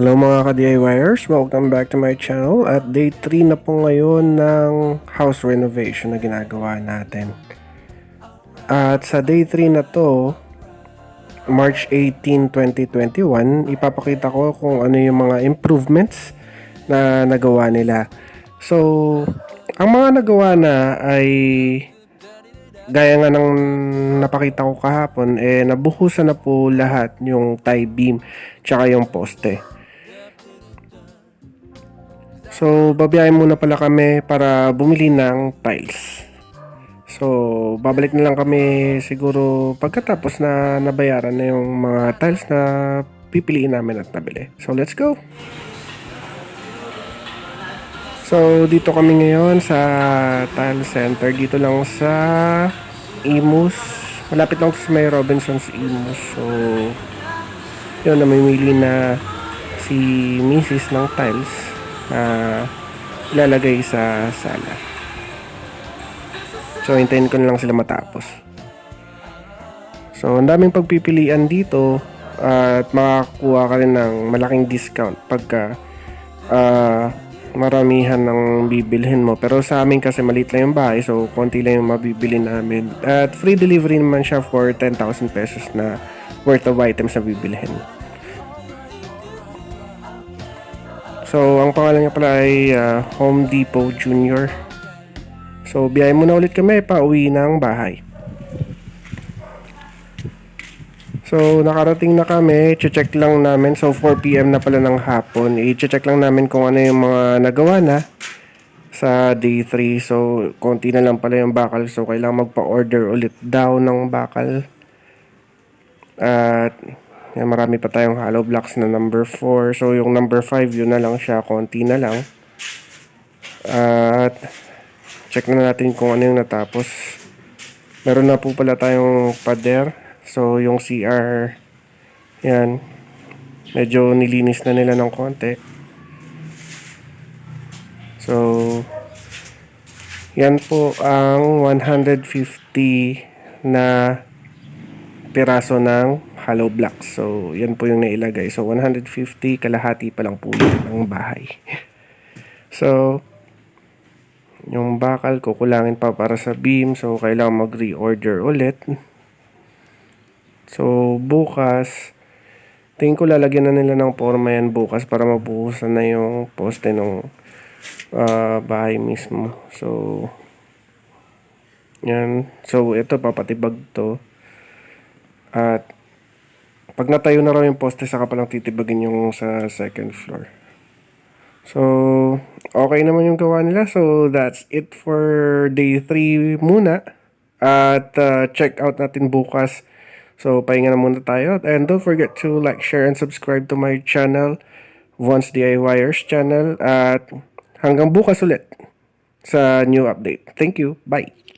Hello mga ka-DIYers, welcome back to my channel. At day 3 na po ngayon ng house renovation na ginagawa natin. At sa day 3 na to, March 18, 2021, ipapakita ko kung ano yung mga improvements na nagawa nila. So, ang mga nagawa na ay gaya nga ng napakita ko kahapon, nabuhusan na po lahat yung tie beam tsaka yung poste. So, babiyahin muna pala kami para bumili ng tiles. So, babalik na lang kami siguro pagkatapos na nabayaran na yung mga tiles na pipiliin namin at nabili. So, let's go! So, dito kami ngayon sa tile center. Dito lang sa Imus. Malapit lang sa may Robinson's Imus. So, yun, namimili na si Mrs. ng tiles na ilalagay sa sala. So, hintayin ko na lang sila matapos. So, ang daming pagpipilian dito at makakuha ka rin ng malaking discount pagka maramihan ng bibilhin mo. Pero sa amin kasi maliit lang yung bahay, so konti lang yung mabibili namin. At free delivery naman siya for 10,000 pesos na worth of items na bibilhin. So, ang pangalan niya pala ay Home Depot Junior. So, biyahe muna ulit kami pa uwi ng bahay. So, nakarating na kami. I-check lang namin. So, 4 PM na pala ng hapon. I-check lang namin kung ano yung mga nagawa na sa day 3. So, konti na lang pala yung bakal. So, kailangan magpa-order ulit daw ng bakal. At yan, marami pa tayong hollow blocks na number 4. So, yung number 5, yun na lang siya. Konti na lang. At check na natin kung ano yung natapos. Meron na po pala tayong pader. So, yung CR, yan. Medyo nilinis na nila ng konti. So, yan po ang 150 na piraso ng hollow blocks. So, yan po yung nailagay. So, 150, kalahati pa lang po ng bahay. So, yung bakal, kukulangin pa para sa beam. So, kailangan mag-reorder ulit. So, bukas, tingin ko lalagyan na nila ng forma yan bukas para mabuhusan na yung poste ng bahay mismo. So, yan. So, ito, papatibag to. At pag natayo na raw yung poste, saka palang titibagin yung sa second floor. So, okay naman yung gawa nila. So, that's it for day 3 muna. At check out natin bukas. So, pahinga na muna tayo. And don't forget to like, share, and subscribe to my channel, Once DIYers channel. At hanggang bukas ulit sa new update. Thank you. Bye!